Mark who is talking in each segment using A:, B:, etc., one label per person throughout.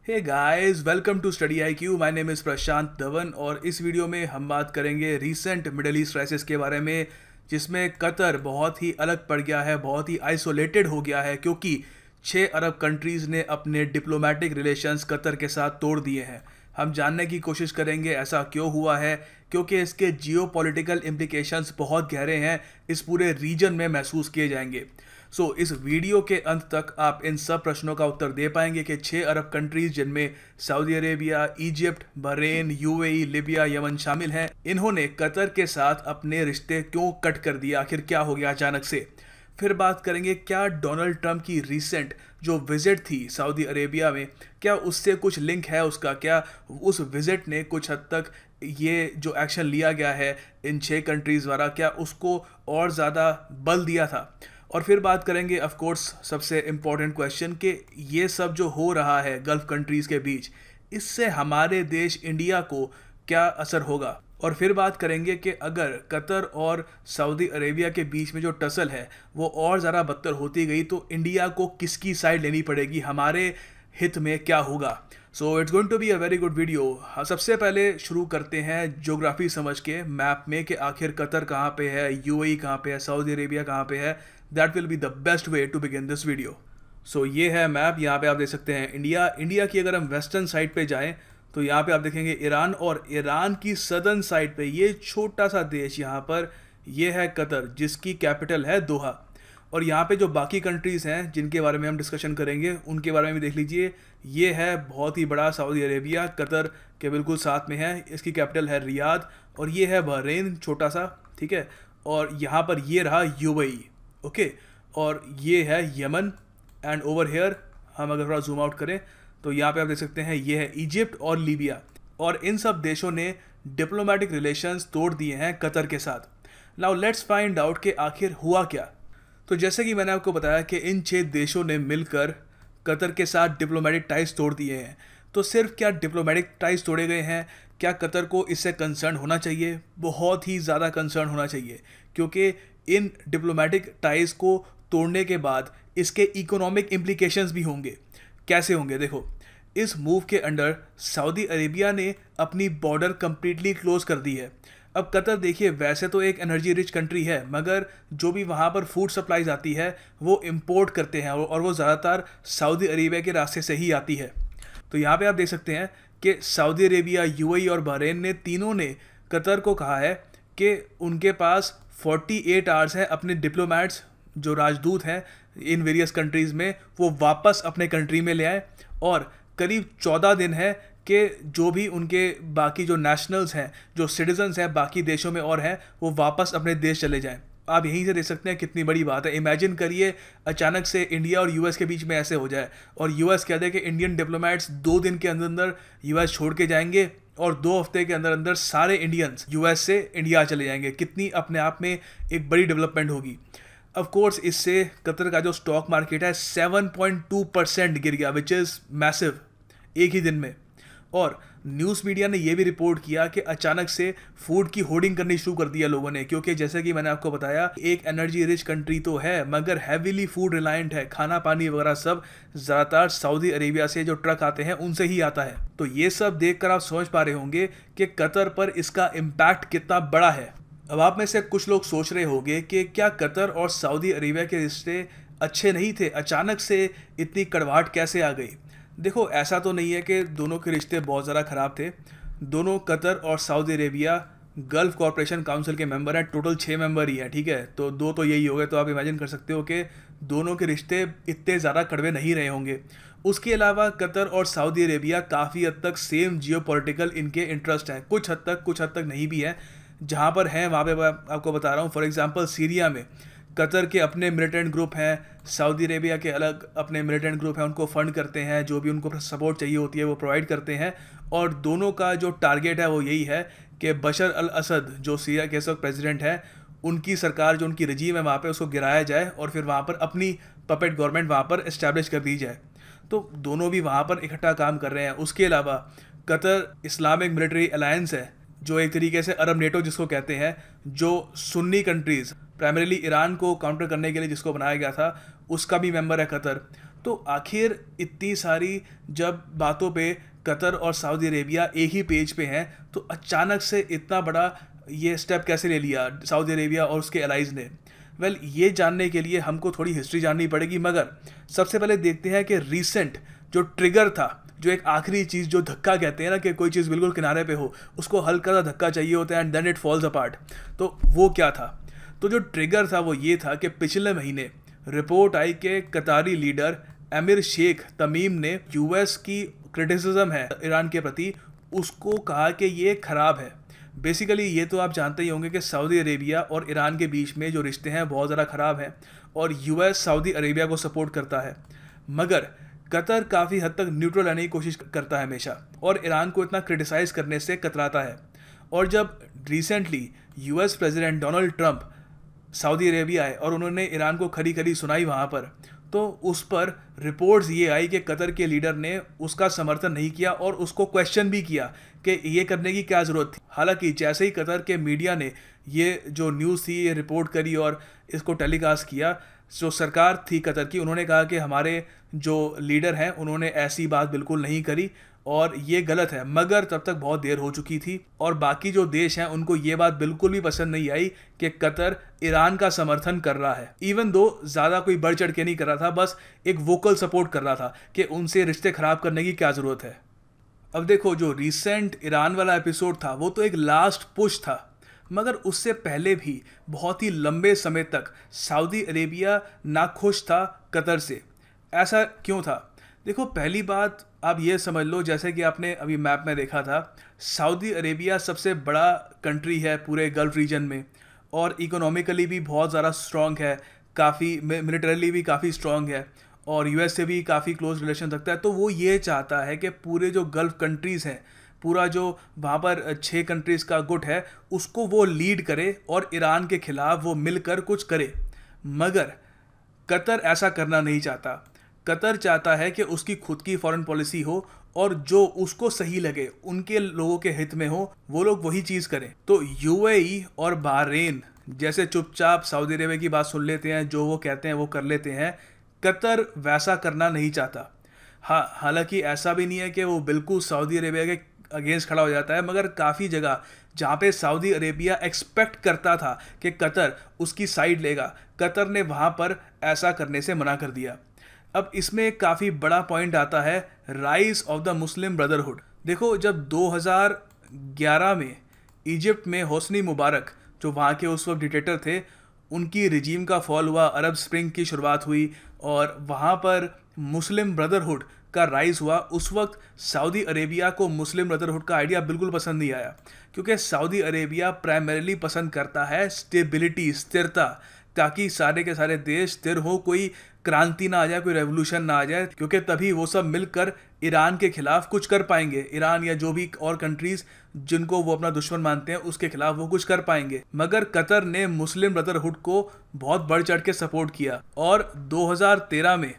A: Hey guys, welcome to study I Q. My name is Prashant Dhawan और इस video में हम बात करेंगे रीसेंट मिडल ईस्ट क्राइसिस के बारे में, जिसमें कतर बहुत ही अलग पड़ गया है, बहुत ही आइसोलेटेड हो गया है, क्योंकि 6 अरब कंट्रीज़ ने अपने डिप्लोमेटिक रिलेशंस कतर के साथ तोड़ दिए हैं। हम जानने की कोशिश करेंगे ऐसा क्यों हुआ है, क्योंकि इसके जियोपॉलिटिकल इम्प्लिकेशंस बहुत गहरे हैं, इस पूरे रीजन में महसूस किए जाएंगे। इस वीडियो के अंत तक आप इन सब प्रश्नों का उत्तर दे पाएंगे कि 6 अरब कंट्रीज, जिनमें Saudi Arabia, Egypt, Bahrain, UAE, Libya, Yemen शामिल हैं, इन्होंने कतर के साथ अपने रिश्ते क्यों कट कर दिया, आखिर क्या हो गया अचानक से। फिर बात करेंगे क्या डोनाल्ड ट्रंप की रीसेंट जो विजिट थी सऊदी अरेबिया में, क्या उससे कुछ लिंक है उसका, क्या उस विजिट ने कुछ हद तक ये जो एक्शन लिया गया है इन 6 कंट्रीज़ द्वारा, क्या उसको और ज़्यादा बल दिया था। और फिर बात करेंगे ऑफ कोर्स सबसे इम्पोर्टेंट क्वेश्चन कि ये सब जो हो रहा है गल्फ़ कंट्रीज़ के बीच, इससे हमारे देश इंडिया को क्या असर होगा। और फिर बात करेंगे कि अगर कतर और सऊदी अरेबिया के बीच में जो टसल है वो और ज़्यादा बदतर होती गई तो इंडिया को किसकी साइड लेनी पड़ेगी, हमारे हित में क्या होगा। So it's going to be a very good video. सबसे पहले शुरू करते हैं ज्योग्राफी समझ के, मैप में, कि आखिर कतर कहाँ पे है, यूएई कहाँ पे है, सऊदी अरेबिया कहाँ पे है। That will be the best way to begin this video. ये है मैप, यहाँ पे आप देख सकते हैं इंडिया की अगर हम वेस्टर्न साइड पे जाएं तो यहाँ पे आप देखेंगे ईरान, और ईरान की सदर्न साइड पे ये छोटा सा देश यहाँ पर, ये है कतर, जिसकी कैपिटल है दोहा। और यहाँ पे जो बाकी कंट्रीज़ हैं जिनके बारे में हम डिस्कशन करेंगे उनके बारे में भी देख लीजिए। ये है बहुत ही बड़ा सऊदी अरेबिया, कतर के बिल्कुल साथ में है, इसकी कैपिटल है रियाद। और ये है बहरीन, छोटा सा, ठीक है। और यहाँ पर ये रहा यूएई, ओके। और ये है यमन, एंड ओवर हेयर हम अगर थोड़ा जूम आउट करें तो यहाँ पे आप देख सकते हैं ये है इजिप्ट और लीबिया। और इन सब देशों ने डिप्लोमेटिक रिलेशंस तोड़ दिए हैं कतर के साथ। नाउ लेट्स फाइंड आउट कि आखिर हुआ क्या। तो जैसे कि मैंने आपको बताया कि इन 6 देशों ने मिलकर कतर के साथ डिप्लोमेटिक टाइज तोड़ दिए हैं। तो सिर्फ क्या डिप्लोमेटिक टाइज तोड़े गए हैं, क्या कतर को इससे कंसर्न होना चाहिए? बहुत ही ज़्यादा कंसर्न होना चाहिए, क्योंकि इन डिप्लोमेटिक टाइज को तोड़ने के बाद इसके इकोनॉमिक इम्प्लीकेशंस भी होंगे। कैसे होंगे देखो, इस मूव के अंडर सऊदी अरेबिया ने अपनी बॉर्डर कंप्लीटली क्लोज कर दी है। अब कतर देखिए, वैसे तो एक एनर्जी रिच कंट्री है, मगर जो भी वहाँ पर फूड सप्लाईज आती है वो इंपोर्ट करते हैं, और वो ज़्यादातर सऊदी अरेबिया के रास्ते से ही आती है। तो यहाँ पे आप देख सकते हैं कि सऊदी अरेबिया, यूएई और बहरीन ने तीनों ने कतर को कहा है कि उनके पास 48 आवर्स हैं अपने डिप्लोमेट्स, जो राजदूत हैं इन वेरियस कंट्रीज़ में, वो वापस अपने कंट्री में ले आए। और करीब 14 दिन है कि जो भी उनके बाकी जो नेशनल्स हैं, जो सिटीजन्स हैं बाकी देशों में और हैं, वो वापस अपने देश चले जाएं। आप यहीं से देख सकते हैं कितनी बड़ी बात है। इमेजिन करिए अचानक से इंडिया और यूएस के बीच में ऐसे हो जाए, और यूएस कह दे कि इंडियन डिप्लोमेट्स 2 दिन के अंदर अंदर यूएस छोड़ के जाएंगे, और 2 हफ्ते के अंदर अंदर सारे इंडियंस यूएस से इंडिया चले जाएंगे। कितनी अपने आप में एक बड़ी डेवलपमेंट होगी। ऑफ कोर्स इससे कतर का जो स्टॉक मार्केट है 7.2% गिर गया, विच इज़ मैसिव, एक ही दिन में। और न्यूज़ मीडिया ने यह भी रिपोर्ट किया कि अचानक से फूड की होर्डिंग करनी शुरू कर दिया लोगों ने, क्योंकि जैसे कि मैंने आपको बताया, एक एनर्जी रिच कंट्री तो है मगर हैवीली फूड रिलायंट है। खाना पानी वगैरह सब ज़्यादातर सऊदी अरेबिया से जो ट्रक आते हैं उनसे ही आता है। तो ये सब देखकर आप समझ पा रहे होंगे कि कतर पर इसका इम्पैक्ट कितना बड़ा है। अब आप में से कुछ लोग सोच रहे होंगे कि क्या कतर और सऊदी अरेबिया के रिश्ते अच्छे नहीं थे, अचानक से इतनी कड़वाहट कैसे आ गई। देखो, ऐसा तो नहीं है कि दोनों के रिश्ते बहुत ज़्यादा ख़राब थे। दोनों, कतर और Saudi Arabia, gulf corporation council के मेंबर हैं। टोटल 6 मेंबर ही हैं, ठीक है। तो 2 तो यही हो गए, तो आप इमेजिन कर सकते हो कि दोनों के रिश्ते इतने ज़्यादा कड़वे नहीं रहे होंगे। उसके अलावा कतर और सऊदी अरेबिया काफ़ी हद तक सेम जियोपॉलिटिकल इनके इंटरेस्ट हैं, कुछ हद तक नहीं भी हैं। जहाँ पर हैं वहाँ पे आपको बता रहा हूँ, फॉर एग्जांपल सीरिया में कतर के अपने मिलिटेंट ग्रुप हैं, सऊदी अरेबिया के अलग अपने मिलिटेंट ग्रुप हैं, उनको फंड करते हैं, जो भी उनको सपोर्ट चाहिए होती है वो प्रोवाइड करते हैं। और दोनों का जो टारगेट है वो यही है कि बशर अल असद, जो सीरिया के इस वक्त प्रेसिडेंट हैं, उनकी सरकार, जो उनकी रजीम है वहाँ पे, उसको गिराया जाए और फिर वहाँ पर अपनी पपेट गवर्नमेंट वहाँ पर इस्टेब्लिश कर दी जाए। तो दोनों भी वहाँ पर इकट्ठा काम कर रहे हैं। उसके अलावा कतर इस्लामिक मिलिट्री अलायंस है, जो एक तरीके से अरब नेटो जिसको कहते हैं, जो सुन्नी कंट्रीज़, प्राइमरीली ईरान को काउंटर करने के लिए जिसको बनाया गया था, उसका भी मेंबर है कतर। तो आखिर इतनी सारी जब बातों पे कतर और सऊदी अरेबिया एक ही पेज पे हैं, तो अचानक से इतना बड़ा ये स्टेप कैसे ले लिया सऊदी अरेबिया और उसके एलाइज ने? ये जानने के लिए हमको थोड़ी हिस्ट्री जाननी पड़ेगी, मगर सबसे पहले देखते हैं कि रीसेंट जो ट्रिगर था, जो एक आखिरी चीज़, जो धक्का कहते हैं ना कि कोई चीज़ बिल्कुल किनारे पे हो, उसको हल्का सा धक्का चाहिए होता है and then it falls apart. तो वो क्या था? तो जो ट्रिगर था वो ये था कि पिछले महीने रिपोर्ट आई कि कतारी लीडर अमीर शेख तमीम ने यूएस की क्रिटिसिज्म है ईरान के प्रति, उसको कहा कि ये ख़राब है। बेसिकली ये तो आप जानते ही होंगे कि सऊदी अरेबिया और ईरान के बीच में जो रिश्ते हैं बहुत ज़्यादा ख़राब हैं और यूएस सऊदी अरेबिया को सपोर्ट करता है, मगर कतर काफ़ी हद तक न्यूट्रल रहने की कोशिश करता है हमेशा और ईरान को इतना क्रिटिसाइज़ करने से कतराता है। और जब recently US president Donald Trump Saudi Arabia आए और उन्होंने ईरान को खरी खरी सुनाई वहाँ पर, तो उस पर रिपोर्ट्स ये आई कि कतर के लीडर ने उसका समर्थन नहीं किया और उसको क्वेश्चन भी किया कि ये करने की क्या ज़रूरत थी। हालांकि जैसे ही कतर के मीडिया ने ये जो न्यूज़ थी ये रिपोर्ट करी और इसको टेलीकास्ट किया, जो सरकार थी कतर की, उन्होंने कहा कि हमारे जो लीडर हैं उन्होंने ऐसी बात बिल्कुल नहीं करी और ये गलत है। मगर तब तक बहुत देर हो चुकी थी और बाकी जो देश हैं उनको ये बात बिल्कुल भी पसंद नहीं आई कि कतर ईरान का समर्थन कर रहा है। इवन दो ज़्यादा कोई बढ़ चढ़ के नहीं कर रहा था, बस एक वोकल सपोर्ट कर रहा था कि उनसे रिश्ते ख़राब करने की क्या ज़रूरत है। अब देखो, जो रिसेंट ईरान वाला एपिसोड था वो तो एक लास्ट पुश था, मगर उससे पहले भी बहुत ही लंबे समय तक सऊदी अरेबिया नाखुश था कतर से। ऐसा क्यों था? देखो, पहली बात आप ये समझ लो, जैसे कि आपने अभी मैप में देखा था, सऊदी अरेबिया सबसे बड़ा कंट्री है पूरे गल्फ रीजन में और इकोनॉमिकली भी बहुत ज़्यादा स्ट्रॉन्ग है, काफ़ी मिलिटरीली भी काफ़ी स्ट्रॉन्ग है और यूएस से भी काफ़ी क्लोज रिलेशन रखता है। तो वो ये चाहता है कि पूरे जो गल्फ कंट्रीज़ हैं, पूरा जो वहाँ पर 6 कंट्रीज़ का गुट है, उसको वो लीड करे और ईरान के ख़िलाफ़ वो मिलकर कुछ करे। मगर कतर ऐसा करना नहीं चाहता। कतर चाहता है कि उसकी खुद की फॉरेन पॉलिसी हो और जो उसको सही लगे, उनके लोगों के हित में हो, वो लोग वही चीज़ करें। तो यूएई और बहरीन जैसे चुपचाप सऊदी अरेबिया की बात सुन लेते हैं, जो वो कहते हैं वो कर लेते हैं। कतर वैसा करना नहीं चाहता। हाँ, हालांकि ऐसा भी नहीं है कि वो बिल्कुल सऊदी अरेबिया के अगेंस्ट खड़ा हो जाता है, मगर काफ़ी जगह जहाँ पे सऊदी अरेबिया एक्सपेक्ट करता था कि कतर उसकी साइड लेगा, कतर ने वहाँ पर ऐसा करने से मना कर दिया। अब इसमें एक काफ़ी बड़ा पॉइंट आता है, rise of the Muslim brotherhood. देखो, जब 2011 में इजिप्ट में होस्नी मुबारक, जो वहाँ के उस वक्त डिक्टेटर थे, उनकी रिजीम का फॉल हुआ, अरब स्प्रिंग की शुरुआत हुई और वहाँ पर मुस्लिम ब्रदरहुड का राइज हुआ। उस वक्त सऊदी अरेबिया को मुस्लिम ब्रदरहुड का आइडिया बिल्कुल पसंद नहीं आया, क्योंकि सऊदी अरेबिया प्राइमरीली पसंद करता है स्टेबिलिटी, स्थिरता, ताकि सारे के सारे देश स्थिर हो, कोई क्रांति ना आ जाए, कोई रेवोल्यूशन ना आ जाए, क्योंकि तभी वो सब मिलकर ईरान के खिलाफ कुछ कर पाएंगे। ईरान या जो भी और कंट्रीज जिनको वो अपना दुश्मन मानते हैं उसके खिलाफ वो कुछ कर पाएंगे। मगर कतर ने मुस्लिम ब्रदरहुड को बहुत बढ़ चढ़ के सपोर्ट किया और 2013 में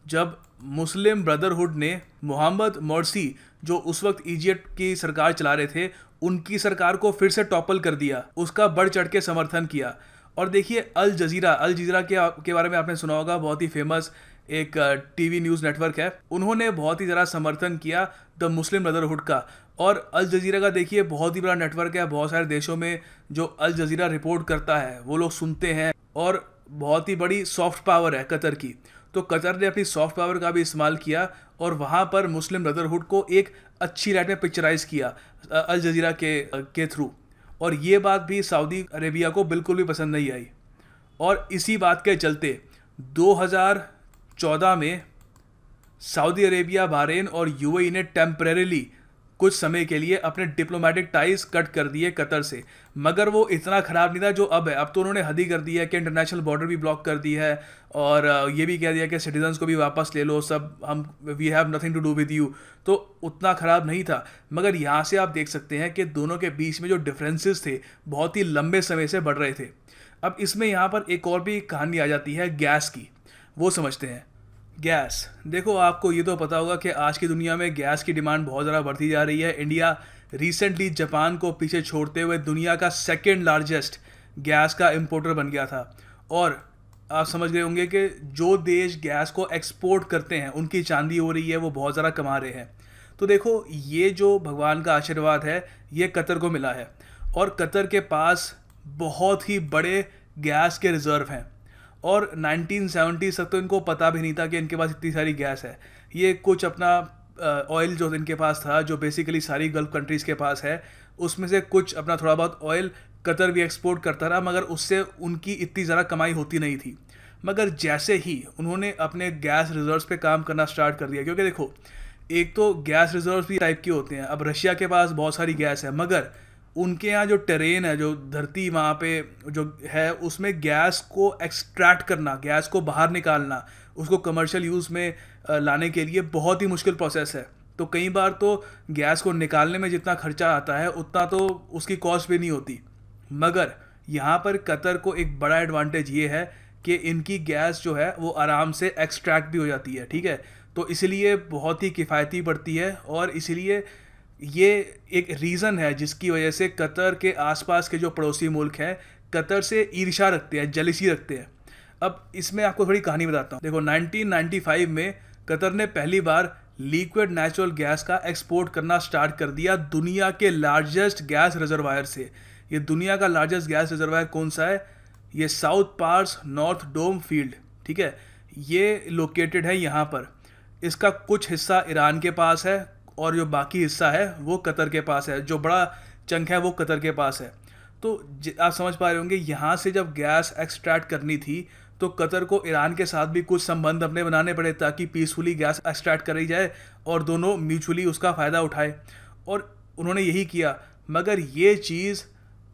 A: जब मुस्लिम ब्रदरहुड ने मोहम्मद मोर्सी, जो उस वक्त इजिप्ट की सरकार चला रहे थे, उनकी सरकार को फिर से टॉपल कर दिया, उसका बढ़ चढ़ के समर्थन किया। और देखिए, अल जजीरा के बारे में आपने सुना होगा, बहुत ही फेमस एक टीवी न्यूज़ नेटवर्क है, उन्होंने बहुत ही ज़्यादा समर्थन किया द मुस्लिम ब्रदरहुड का। और अल जजीरा का देखिए बहुत ही बड़ा नेटवर्क है, बहुत सारे देशों में जो अल जजीरा रिपोर्ट करता है वो लोग सुनते हैं और बहुत ही बड़ी सॉफ्ट पावर है कतर की। तो कतर ने अपनी सॉफ्ट पावर का भी इस्तेमाल किया और वहाँ पर मुस्लिम ब्रदरहुड को एक अच्छी लाइट में पिक्चराइज किया अल जजीरा के थ्रू। और ये बात भी सऊदी अरेबिया को बिल्कुल भी पसंद नहीं आई और इसी बात के चलते 2014 में सऊदी अरेबिया, बहरीन और यूएई ने टेम्परेरीली कुछ समय के लिए अपने डिप्लोमेटिक टाइज कट कर दिए कतर से। मगर वो इतना ख़राब नहीं था जो अब है। अब तो उन्होंने हद ही कर दिया है कि इंटरनेशनल बॉर्डर भी ब्लॉक कर दी है और ये भी कह दिया कि सिटीजन्स को भी वापस ले लो, सब हम we have nothing to do with you. तो उतना ख़राब नहीं था। मगर यहाँ से आप देख सकते हैं कि दोनों के बीच में जो डिफरेंसेस थे बहुत ही लंबे समय से बढ़ रहे थे। अब इसमें यहाँ पर एक और भी कहानी आ जाती है गैस की, वो समझते हैं। गैस, देखो आपको ये तो पता होगा कि आज की दुनिया में गैस की डिमांड बहुत ज़्यादा बढ़ती जा रही है। इंडिया रिसेंटली जापान को पीछे छोड़ते हुए दुनिया का सेकंड लार्जेस्ट गैस का इंपोर्टर बन गया था और आप समझ गए होंगे कि जो देश गैस को एक्सपोर्ट करते हैं उनकी चांदी हो रही है, वो बहुत ज़्यादा कमा रहे हैं। तो देखो, ये जो भगवान का आशीर्वाद है ये कतर को मिला है, और कतर के पास बहुत ही बड़े गैस के रिज़र्व हैं। और 1970 तक तो इनको पता भी नहीं था कि इनके पास इतनी सारी गैस है। ये कुछ अपना ऑयल जो इनके पास था, जो बेसिकली सारी गल्फ कंट्रीज़ के पास है, उसमें से कुछ अपना थोड़ा बहुत ऑयल कतर भी एक्सपोर्ट करता रहा, मगर उससे उनकी इतनी ज़्यादा कमाई होती नहीं थी। मगर जैसे ही उन्होंने अपने गैस रिजर्व्स पे काम करना स्टार्ट कर दिया, क्योंकि देखो, एक तो गैस रिजर्व्स भी टाइप के होते हैं। अब रशिया के पास बहुत सारी गैस है, मगर उनके यहाँ जो टेरेन है, जो धरती वहाँ पे जो है, उसमें गैस को एक्सट्रैक्ट करना, गैस को बाहर निकालना, उसको कमर्शियल यूज़ में लाने के लिए बहुत ही मुश्किल प्रोसेस है। तो कई बार तो गैस को निकालने में जितना खर्चा आता है उतना तो उसकी कॉस्ट भी नहीं होती। मगर यहाँ पर कतर को एक बड़ा एडवांटेज ये है कि इनकी गैस जो है वो आराम से एक्सट्रैक्ट भी हो जाती है, ठीक है। तो इसलिए बहुत ही किफ़ायती पड़ती है, और इसलिए ये एक रीज़न है जिसकी वजह से कतर के आसपास के जो पड़ोसी मुल्क हैं कतर से ईर्ष्या रखते हैं, जेलिसी रखते हैं। अब इसमें आपको थोड़ी कहानी बताता हूँ। देखो, 1995 में कतर ने पहली बार लिक्विड नेचुरल गैस का एक्सपोर्ट करना स्टार्ट कर दिया दुनिया के लार्जेस्ट गैस रिजर्वायर से। ये दुनिया का लार्जेस्ट गैस रिजर्वायर कौन सा है? ये साउथ पार्स नॉर्थ डोम फील्ड, ठीक है। ये लोकेटेड है यहाँ पर। इसका कुछ हिस्सा ईरान के पास है और जो बाकी हिस्सा है वो कतर के पास है। जो बड़ा चंक है वो कतर के पास है। तो आप समझ पा रहे होंगे, यहाँ से जब गैस एक्सट्रैक्ट करनी थी तो कतर को ईरान के साथ भी कुछ संबंध अपने बनाने पड़े ताकि पीसफुली गैस एक्सट्रैक्ट करी जाए और दोनों म्यूचुअली उसका फ़ायदा उठाए, और उन्होंने यही किया। मगर ये चीज़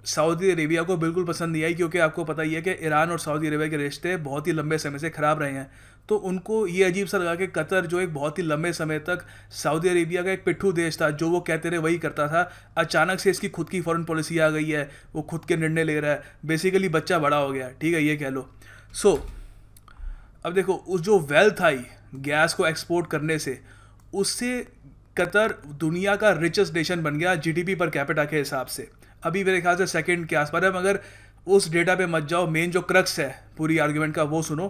A: सऊदी अरेबिया को बिल्कुल पसंद नहीं आई, क्योंकि आपको पता ही है कि ईरान और सऊदी अरेबिया के रिश्ते बहुत ही लंबे समय से ख़राब रहे हैं। तो उनको ये अजीब सा लगा कि कतर, जो एक बहुत ही लंबे समय तक सऊदी अरेबिया का एक पिट्ठू देश था, जो वो कहते रहे वही करता था, अचानक से इसकी खुद की फॉरेन पॉलिसी आ गई है, वो खुद के निर्णय ले रहा है, बेसिकली बच्चा बड़ा हो गया, ठीक है, ये कह लो। अब देखो, उस जो वेल्थ आई गैस को एक्सपोर्ट करने से, उससे कतर दुनिया का रिचेस्ट नेशन बन गया जीडीपी पर कैपिटा के हिसाब से। अभी मेरे ख्याल से सेकंड के आसपास है, मगर उस डेटा पे मत जाओ। मेन जो क्रक्स है पूरी आर्ग्यूमेंट का वो सुनो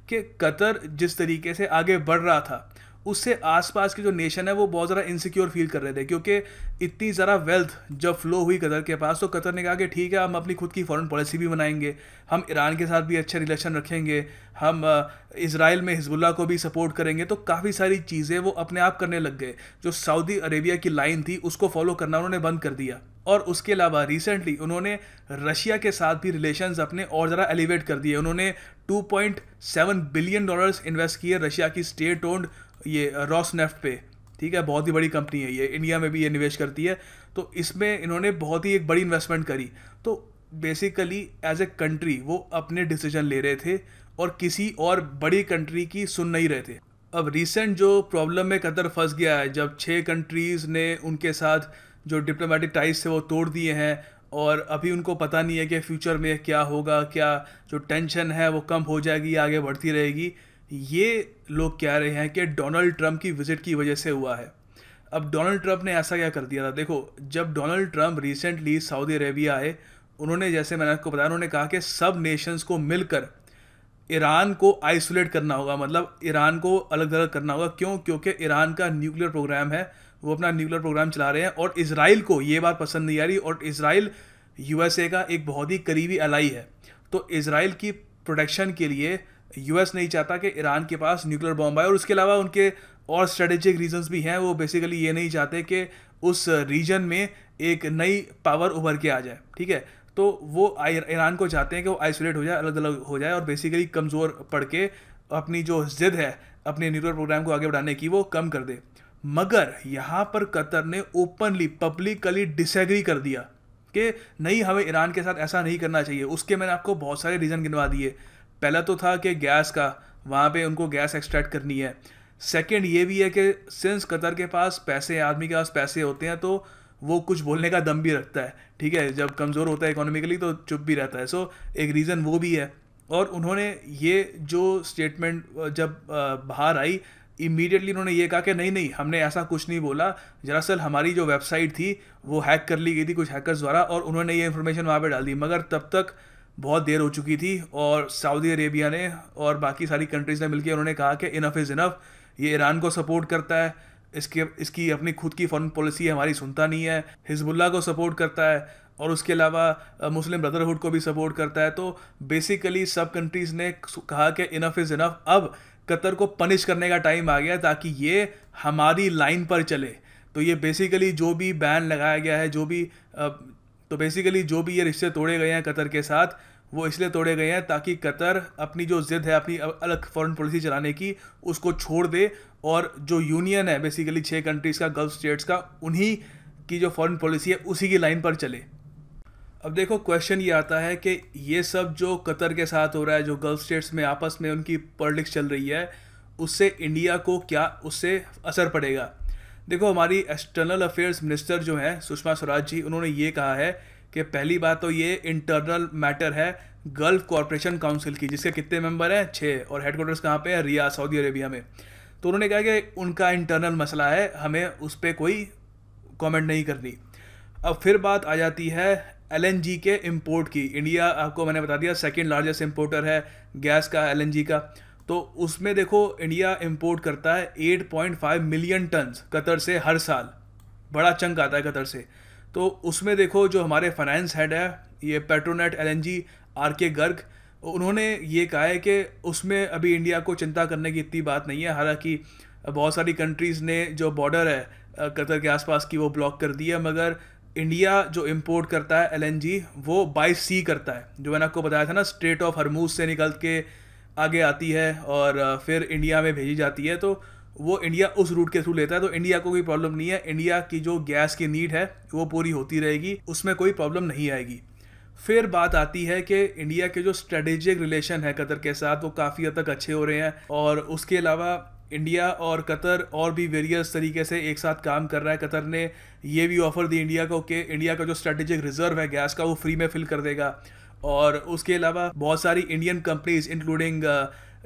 A: कि कतर जिस तरीके से आगे बढ़ रहा था, उससे आसपास के जो नेशन है वो बहुत ज़्यादा इनसिक्योर फील कर रहे थे, क्योंकि इतनी ज़्यादा वेल्थ जब फ्लो हुई कतर के पास, तो कतर ने कहा कि ठीक है, हम अपनी खुद की फॉरेन पॉलिसी भी बनाएंगे, हम ईरान के साथ भी अच्छे रिलेशन रखेंगे, हम इजराइल में हिजबुल्लाह को भी सपोर्ट करेंगे। तो काफ़ी सारी चीज़ें वो अपने आप करने लग गए। जो सऊदी अरेबिया की लाइन थी उसको फॉलो करना उन्होंने बंद कर दिया। और उसके अलावा रिसेंटली उन्होंने रशिया के साथ भी रिलेशंस अपने और ज़रा एलिवेट कर दिए। उन्होंने $2.7 बिलियन इन्वेस्ट किए रशिया की स्टेट ओन्ड ये रॉसनेफ्ट पे, ठीक है, बहुत ही बड़ी कंपनी है ये, इंडिया में भी ये निवेश करती है। तो इसमें इन्होंने बहुत ही एक बड़ी इन्वेस्टमेंट करी। तो बेसिकली एज ए कंट्री वो अपने डिसीजन ले रहे थे और किसी और बड़ी कंट्री की सुन नहीं रहे थे। अब रिसेंट जो प्रॉब्लम में कतर फंस गया है, जब 6 कंट्रीज़ ने उनके साथ जो डिप्लोमेटिक टाइज थे वो तोड़ दिए हैं, और अभी उनको पता नहीं है कि फ्यूचर में क्या होगा, क्या जो टेंशन है वो कम हो जाएगी या आगे बढ़ती रहेगी। ये लोग कह रहे हैं कि डोनाल्ड ट्रंप की विजिट की वजह से हुआ है। अब डोनाल्ड ट्रंप ने ऐसा क्या कर दिया था? देखो, जब Donald Trump recently Saudi Arabia आए, उन्होंने, जैसे मैंने आपको बताया, उन्होंने कहा कि सब नेशंस को मिलकर ईरान को आइसोलेट करना होगा, मतलब ईरान को अलग अलग करना होगा। क्यों? क्योंकि ईरान का न्यूक्लियर प्रोग्राम है, वो अपना न्यूक्लियर प्रोग्राम चला रहे हैं, और इजराइल को ये बात पसंद नहीं आ रही। और इजराइल यूएसए का एक बहुत ही करीबी अलाई है। तो इजराइल की प्रोटेक्शन के लिए यूएस नहीं चाहता कि ईरान के पास न्यूक्लियर बॉम्ब आए, और उसके अलावा उनके और स्ट्रेटेजिक रीजंस भी हैं। वो बेसिकली ये नहीं चाहते कि उस रीजन में एक नई पावर उभर के आ जाए, ठीक है। तो वो ईरान को चाहते हैं कि वो आइसोलेट हो जाए, अलग अलग हो जाए, और बेसिकली कमज़ोर पड़ के अपनी जो ज़िद है अपने न्यूक्लियर प्रोग्राम को आगे बढ़ाने की वो कम कर दे। मगर यहाँ पर कतर ने ओपनली पब्लिकली डिसएग्री कर दिया कि नहीं, हमें ईरान के साथ ऐसा नहीं करना चाहिए। उसके मैंने आपको बहुत सारे रीज़न गिनवा दिए। पहला तो था कि गैस का, वहाँ पे उनको गैस एक्सट्रैक्ट करनी है। सेकंड ये भी है कि सिंस कतर के पास पैसे, आदमी के पास पैसे होते हैं, तो वो कुछ बोलने का दम भी रखता है, ठीक है। जब कमज़ोर होता है इकोनॉमिकली तो चुप भी रहता है। सो एक रीज़न वो भी है। और उन्होंने ये जो स्टेटमेंट जब बाहर आई, इमीडिएटली उन्होंने ये कहा कि नहीं नहीं, हमने ऐसा कुछ नहीं बोला, दरअसल हमारी जो वेबसाइट थी वो हैक कर ली गई थी कुछ हैकर्स द्वारा, और उन्होंने ये इन्फॉर्मेशन वहाँ पे डाल दी। मगर तब तक बहुत देर हो चुकी थी और सऊदी अरेबिया ने और बाकी सारी कंट्रीज़ ने मिलकर उन्होंने कहा कि इनफ इज़ इनफ, ये ईरान को सपोर्ट करता है, इसकी अपनी खुद की फॉरेन पॉलिसी है, हमारी सुनता नहीं है, हिजबुल्लाह को सपोर्ट करता है और उसके अलावा मुस्लिम ब्रदरहुड को भी सपोर्ट करता है। तो बेसिकली सब कंट्रीज़ ने कहा कि इनफ इज़ इनफ, अब कतर को पनिश करने का टाइम आ गया ताकि ये हमारी लाइन पर चले। तो ये बेसिकली जो भी बैन लगाया गया है, तो बेसिकली जो भी ये रिश्ते तोड़े गए हैं कतर के साथ, वो इसलिए तोड़े गए हैं ताकि कतर अपनी जो ज़िद है अपनी अलग फॉरेन पॉलिसी चलाने की, उसको छोड़ दे और जो यूनियन है बेसिकली 6 कंट्रीज़ का, गल्फ स्टेट्स का, उन्हीं की जो फॉरेन पॉलिसी है उसी की लाइन पर चले। अब देखो क्वेश्चन ये आता है कि ये सब जो कतर के साथ हो रहा है, जो गल्फ स्टेट्स में आपस में उनकी पॉलिटिक्स चल रही है, उससे इंडिया को क्या उससे असर पड़ेगा। देखो हमारी एक्सटर्नल अफेयर्स मिनिस्टर जो हैं सुषमा स्वराज जी, उन्होंने ये कहा है कि पहली बात तो ये इंटरनल मैटर है गल्फ कॉरपोरेशन काउंसिल की, जिसके कितने मेंबर हैं, 6, और हेडक्वार्टर्स कहाँ पे है, रियाद, सऊदी अरेबिया में। तो उन्होंने कहा कि उनका इंटरनल मसला है, हमें उस पर कोई कमेंट नहीं करनी। अब फिर बात आ जाती है LNG के इंपोर्ट की। इंडिया, आपको मैंने बता दिया, सेकंड लार्जेस्ट इंपोर्टर है गैस का, LNG का। तो उसमें देखो इंडिया इंपोर्ट करता है 8.5 मिलियन टन्स कतर से हर साल, बड़ा चंक आता है कतर से। तो उसमें देखो जो हमारे फाइनेंस हेड है, ये पेट्रोनेट LNG RK गर्ग, उन्होंने ये कहा है कि उसमें अभी इंडिया को चिंता करने की इतनी बात नहीं है। हालांकि बहुत सारी कंट्रीज़ ने जो बॉर्डर है कतर के आसपास की वो ब्लॉक कर दी है, मगर इंडिया जो इंपोर्ट करता है LNG वो बाय सी करता है, जो मैंने आपको बताया था ना, स्ट्रेट ऑफ हरमूज से निकल के आगे आती है और फिर इंडिया में भेजी जाती है। तो वो इंडिया उस रूट के थ्रू लेता है, तो इंडिया को कोई प्रॉब्लम नहीं है। इंडिया की जो गैस की नीड है वो पूरी होती रहेगी, उसमें कोई प्रॉब्लम नहीं आएगी। फिर बात आती है कि इंडिया के जो स्ट्रेटेजिक रिलेशन है कतर के साथ, वो काफ़ी हद तक अच्छे हो रहे हैं और उसके अलावा इंडिया और कतर और भी वेरियस तरीके से एक साथ काम कर रहा है। कतर ने ये भी ऑफर दी इंडिया को कि इंडिया का जो स्ट्रेटेजिक रिजर्व है गैस का वो फ्री में फिल कर देगा। और उसके अलावा बहुत सारी इंडियन कंपनीज इंक्लूडिंग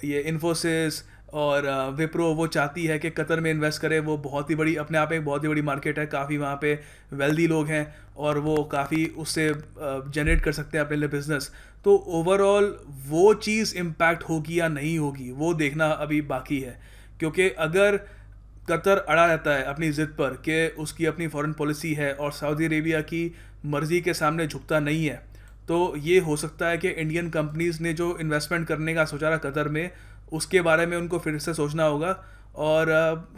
A: ये इन्फोसिस और विप्रो, वो चाहती है कि कतर में इन्वेस्ट करे। वो बहुत ही बड़ी, अपने आप में एक बहुत ही बड़ी मार्केट है, काफ़ी वहाँ पे वेल्दी लोग हैं और वो काफ़ी उससे जनरेट कर सकते हैं अपने लिए बिजनेस। तो ओवरऑल वो चीज़ इम्पैक्ट होगी या नहीं होगी वो देखना अभी बाकी है, क्योंकि अगर कतर अड़ा रहता है अपनी ज़िद पर कि उसकी अपनी फॉरेन पॉलिसी है और सऊदी अरेबिया की मर्ज़ी के सामने झुकता नहीं है, तो ये हो सकता है कि इंडियन कंपनीज़ ने जो इन्वेस्टमेंट करने का सोचा रहा कतर में, उसके बारे में उनको फिर से सोचना होगा। और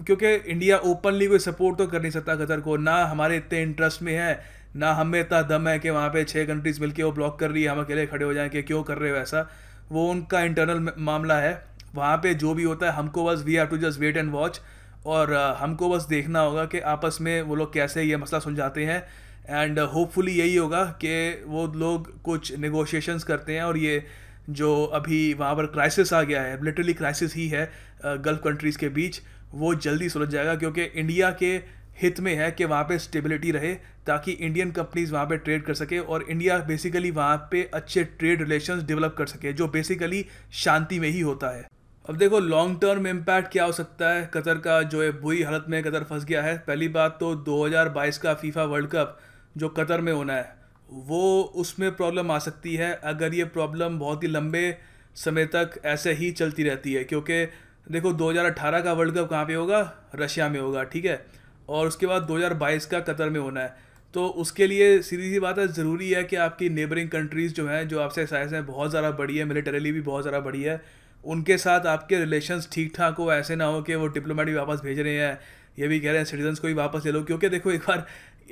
A: क्योंकि इंडिया ओपनली कोई सपोर्ट तो कर नहीं सकता कतर को, ना हमारे इतने इंटरेस्ट में है, ना हमें इतना दम है कि वहाँ पे 6 कंट्रीज़ मिलके वो ब्लॉक कर रही है, हम अकेले खड़े हो जाएं कि क्यों कर रहे हो ऐसा। वो उनका इंटरनल मामला है, वहाँ पे जो भी होता है हमको बस we have to just wait and watch, और हमको बस देखना होगा कि आपस में वो लोग कैसे ये मसला सुलझाते हैं। एंड होपफुली यही होगा कि वो लोग कुछ नेगोशिएशंस करते हैं और ये जो अभी वहाँ पर क्राइसिस आ गया है, लिटरली क्राइसिस ही है गल्फ कंट्रीज़ के बीच, वो जल्दी सुलझ जाएगा। क्योंकि इंडिया के हित में है कि वहाँ पे स्टेबिलिटी रहे ताकि इंडियन कंपनीज वहाँ पे ट्रेड कर सके और इंडिया बेसिकली वहाँ पे अच्छे ट्रेड रिलेशंस डेवलप कर सके, जो बेसिकली शांति में ही होता है। अब देखो लॉन्ग टर्म इम्पैक्ट क्या हो सकता है कतर का, जो है बुरी हालत में कतर फंस गया है। पहली बात तो 2022 का फीफा वर्ल्ड कप जो कतर में होना है, वो उसमें प्रॉब्लम आ सकती है अगर ये प्रॉब्लम बहुत ही लंबे समय तक ऐसे ही चलती रहती है। क्योंकि देखो 2018 का वर्ल्ड कप कहाँ पे होगा, रशिया में होगा, ठीक है, और उसके बाद 2022 का कतर में होना है। तो उसके लिए सीधी सी बात है, ज़रूरी है कि आपकी नेबरिंग कंट्रीज़ जो हैं, जो आपसे साइज में बहुत ज़्यादा बड़ी है, मिलिटरीली भी बहुत ज़्यादा बड़ी है, उनके साथ आपके रिलेशंस ठीक ठाक हो। ऐसे ना हो कि वो डिप्लोमेट भी वापस भेज रहे हैं, ये भी कह रहे हैं सिटीजन्स को भी वापस ले लो। क्योंकि देखो एक बार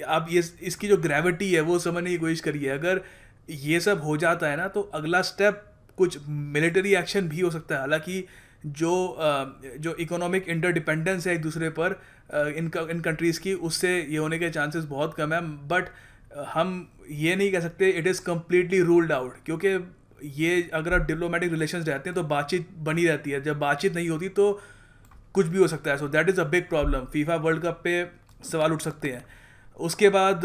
A: आप ये इसकी जो ग्रेविटी है वो समझने की कोशिश करिए। अगर ये सब हो जाता है ना, तो अगला स्टेप कुछ मिलिट्री एक्शन भी हो सकता है। हालांकि जो इकोनॉमिक इंटरडिपेंडेंस है एक दूसरे पर इन कंट्रीज़ की, उससे ये होने के चांसेस बहुत कम है। बट हम ये नहीं कह सकते it is completely ruled out, क्योंकि ये अगर आप डिप्लोमेटिक रिलेशंस रहते हैं तो बातचीत बनी रहती है, जब बातचीत नहीं होती तो कुछ भी हो सकता है। So that is a big problem. FIFA world cup पे सवाल उठ सकते हैं। उसके बाद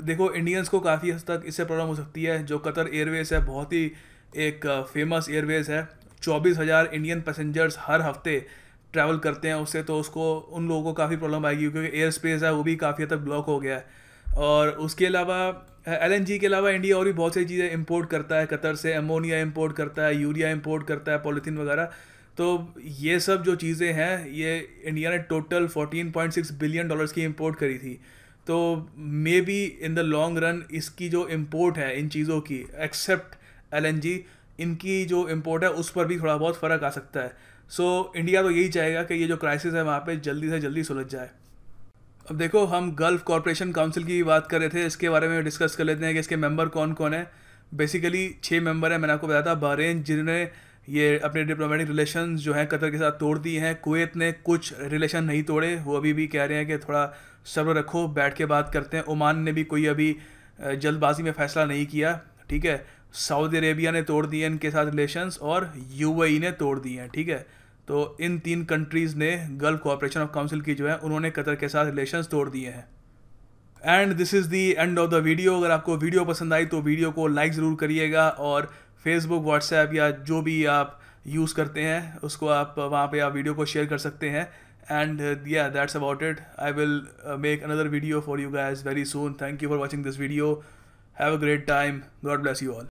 A: देखो इंडियंस को काफ़ी हद तक इससे प्रॉब्लम हो सकती है। जो कतर एयरवेज़ है, बहुत ही एक फेमस एयरवेज़ है, 24,000 इंडियन पैसेंजर्स हर हफ्ते ट्रैवल करते हैं उससे, तो उसको उन लोगों को काफ़ी प्रॉब्लम आएगी क्योंकि एयर स्पेस है वो भी काफ़ी हद तक ब्लॉक हो गया है। और उसके अलावा एलएनजी के अलावा इंडिया और भी बहुत सारी चीज़ें इंपोर्ट करता है कतर से। अमोनिया इंपोर्ट करता है, यूरिया इंपोर्ट करता है, पॉलीथीन वगैरह। तो ये सब जो चीज़ें हैं ये इंडिया ने टोटल $14.6 बिलियन की इंपोर्ट करी थी। तो may be in the long run इसकी जो इंपोर्ट है इन चीज़ों की, एक्सेप्ट एलएनजी, इनकी जो इंपोर्ट है उस पर भी थोड़ा बहुत फ़र्क आ सकता है। सो इंडिया तो यही चाहेगा कि ये जो क्राइसिस है वहाँ पे जल्दी से जल्दी सुलझ जाए। अब देखो, हम गल्फ कॉरपोरेशन काउंसिल की बात कर रहे थे, इसके बारे में डिस्कस कर लेते हैं कि इसके मेंबर कौन कौन है। बेसिकली 6 मेंबर हैं, मैंने आपको बताया था। बहरीन, जिन्होंने ये अपने डिप्लोमेटिक रिलेशंस जो हैं कतर के साथ तोड़ दिए हैं। कुवैत ने कुछ रिलेशन नहीं तोड़े, वो अभी भी कह रहे हैं कि थोड़ा सब्र रखो, बैठ के बात करते हैं। ओमान ने भी कोई अभी जल्दबाजी में फ़ैसला नहीं किया, ठीक है। सऊदी अरेबिया ने तोड़ दिए इनके साथ रिलेशंस, और यूएई ने तोड़ दिए हैं, ठीक है। तो इन 3 कंट्रीज़ ने गल्फ कोऑपरेशन ऑफ काउंसिल की जो है उन्होंने कतर के साथ रिलेशंस तोड़ दिए हैं। And this is the end of the video. अगर आपको वीडियो पसंद आई तो वीडियो को लाइक ज़रूर करिएगा, और फेसबुक, व्हाट्सएप या जो भी आप यूज़ करते हैं उसको आप वहाँ पे आप वीडियो को शेयर कर सकते हैं। And yeah, that's about it. I will make another video for you guys very soon. Thank you for watching this video. Have a great time. God bless you all.